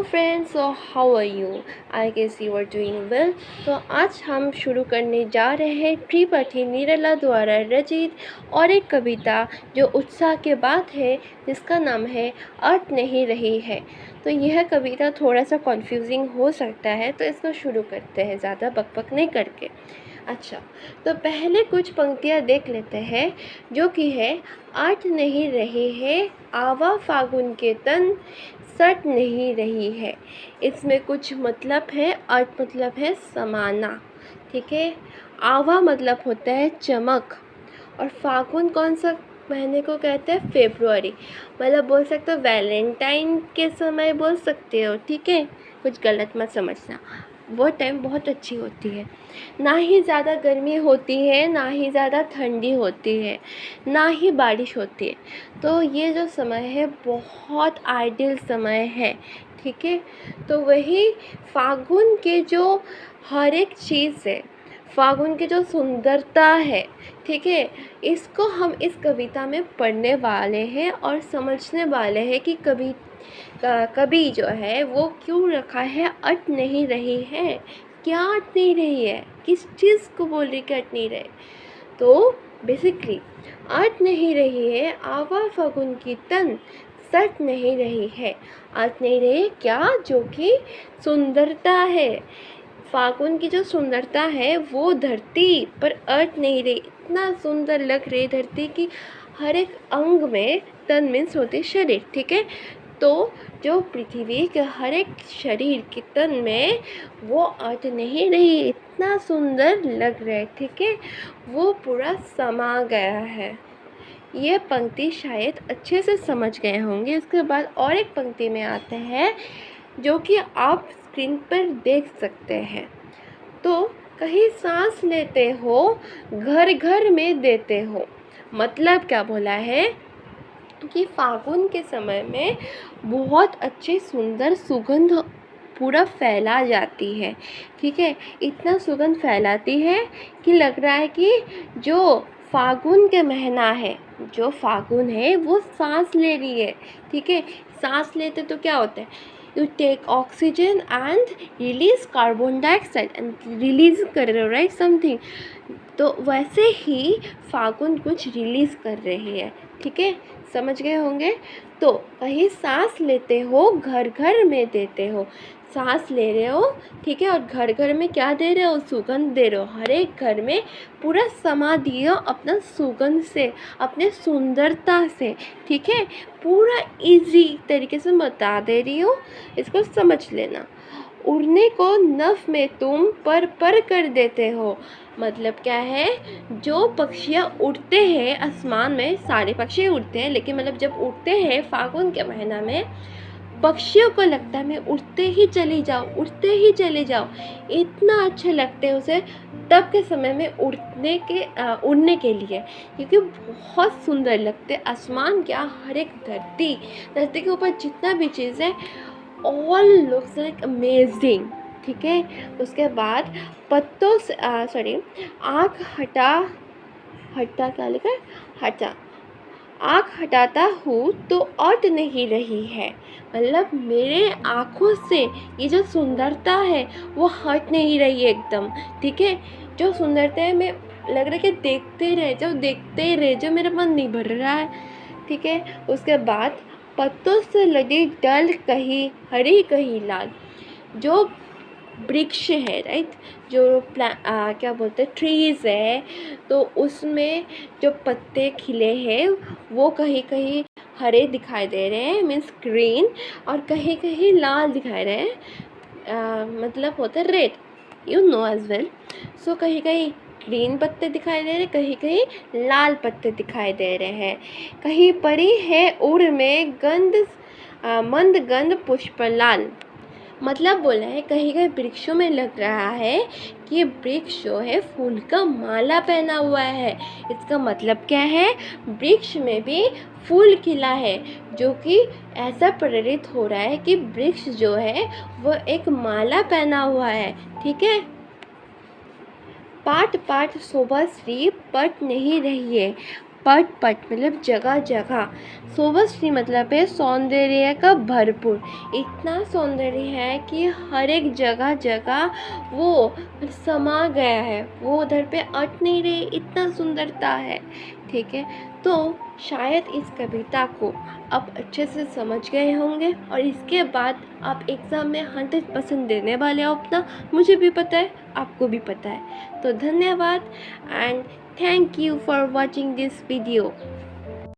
Friends, so how are you? I guess you are doing well. तो आज हम शुरू करने जा रहे हैं त्रिपाठी निराला द्वारा रचित और एक कविता जो उत्साह के बाद है, जिसका नाम है अर्थ नहीं रही है। तो यह कविता थोड़ा सा कन्फ्यूजिंग हो सकता है, तो इसको शुरू करते हैं ज़्यादा बकबक नहीं करके। अच्छा, तो पहले कुछ पंक्तियाँ देख लेते हैं, जो कि है अर्थ नहीं रही है आवा फागुन के तन, सट नहीं रही है। इसमें कुछ मतलब है, अर्थ मतलब है समाना, ठीक है। आवा मतलब होता है चमक, और फागुन कौन सा महीने को कहते हैं? फेब्रुआरी। मतलब बोल सकते हो वैलेंटाइन के समय बोल सकते हो, ठीक है। कुछ गलत मत समझना, वो टाइम बहुत अच्छी होती है। ना ही ज़्यादा गर्मी होती है, ना ही ज़्यादा ठंडी होती है, ना ही बारिश होती है। तो ये जो समय है बहुत आइडियल समय है, ठीक है। तो वही फागुन के जो हर एक चीज़ है, फागुन की जो सुंदरता है, ठीक है, इसको हम इस कविता में पढ़ने वाले हैं और समझने वाले हैं कि कवि जो है वो क्यों रखा है अट नहीं रही है। क्या अट नहीं रही है? किस चीज़ को बोल रही कि अट नहीं रहे? तो बेसिकली अट नहीं रही है आवा फागुन की तन, सट नहीं रही है। अट नहीं रही क्या? जो कि सुंदरता है, फागुन की जो सुंदरता है वो धरती पर अर्थ नहीं रही। इतना सुंदर लग रही धरती की हर एक अंग में, तन मीन्स होते शरीर, ठीक है। तो जो पृथ्वी के हर एक शरीर के तन में वो अर्थ नहीं रही, इतना सुंदर लग रहा है, ठीक है। वो पूरा समा गया है। ये पंक्ति शायद अच्छे से समझ गए होंगे। इसके बाद और एक पंक्ति में आते हैं, जो कि आप स्क्रीन पर देख सकते हैं। तो कहीं सांस लेते हो, घर घर में देते हो। मतलब क्या बोला है कि फागुन के समय में बहुत अच्छी सुंदर सुगंध पूरा फैला जाती है, ठीक है। इतना सुगंध फैलाती है कि लग रहा है कि जो फागुन के महीना है, जो फागुन है वो सांस ले रही है, ठीक है। सांस लेते तो क्या होता है? You take oxygen and release carbon dioxide and release कर रहे हो, राइट, समथिंग। तो वैसे ही फागुन कुछ रिलीज कर रही है, ठीक है, समझ गए होंगे। तो कहीं सांस लेते हो, घर घर में देते हो। सांस ले रहे हो, ठीक है, और घर घर में क्या दे रहे हो? सुगंध दे रहे हो। हर एक घर में पूरा समा दिए हो अपना सुगंध से, अपने सुंदरता से, ठीक है। पूरा इजी तरीके से बता दे रही हो, इसको समझ लेना। उड़ने को नफ में तुम पर कर देते हो। मतलब क्या है? जो पक्षियाँ उड़ते हैं आसमान में, सारे पक्षी उड़ते हैं, लेकिन मतलब जब उड़ते हैं फागुन के महीना में, पक्षियों को लगता है मैं उड़ते ही चली जाऊँ, उड़ते ही चले जाओ। इतना अच्छा लगता है उसे तब के समय में उड़ने के लिए, क्योंकि बहुत सुंदर लगते आसमान, क्या हर एक धरती के ऊपर जितना भी चीज़ है, ऑल लुक्स लाइक अमेजिंग, ठीक है। उसके बाद पत्तों से आँख हटा क्या लिखा है? हटा आँख हटाता हूँ तो अर्थ नहीं रही है। मतलब मेरे आँखों से ये जो सुंदरता है वो हट नहीं रही है एकदम, ठीक है। जो सुंदरता है, मैं लग रहा है कि देखते रह जाओ, मेरा मन नहीं भर रहा है, ठीक है। उसके बाद पत्तों से लदी डल कहीं हरी कहीं लाल। जो वृक्ष है, राइट, जो क्या बोलते हैं, ट्रीज़ है, तो उसमें जो पत्ते खिले हैं वो कहीं कहीं हरे दिखाई दे रहे हैं, मीन्स ग्रीन, और कहीं कहीं लाल दिखाई रहे हैं, मतलब होता है red, you know as well. So कहीं कहीं ग्रीन पत्ते दिखाई दे रहे हैं, कहीं कहीं लाल पत्ते दिखाई दे रहे हैं। कहीं परी है उड़ में मंद गंध पुष्प लाल। मतलब बोला है कहीं कहीं वृक्षों में लग रहा है कि वृक्ष जो है फूल का माला पहना हुआ है। इसका मतलब क्या है? वृक्ष में भी फूल खिला है, जो कि ऐसा प्रेरित हो रहा है कि वृक्ष जो है वो एक माला पहना हुआ है, ठीक है। पाट पाट शोभा श्री पट नहीं रही है। पट पट मतलब जगह जगह। शोभश्री मतलब है सौंदर्य का भरपूर। इतना सौंदर्य है कि हर एक जगह जगह वो समा गया है, वो उधर पे अट नहीं रही, इतना सुंदरता है। ठीक है, तो शायद इस कविता को आप अच्छे से समझ गए होंगे और इसके बाद आप एग्ज़ाम में 100% देने वाले हो अपना, मुझे भी पता है, आपको भी पता है। तो धन्यवाद and thank you for watching this video.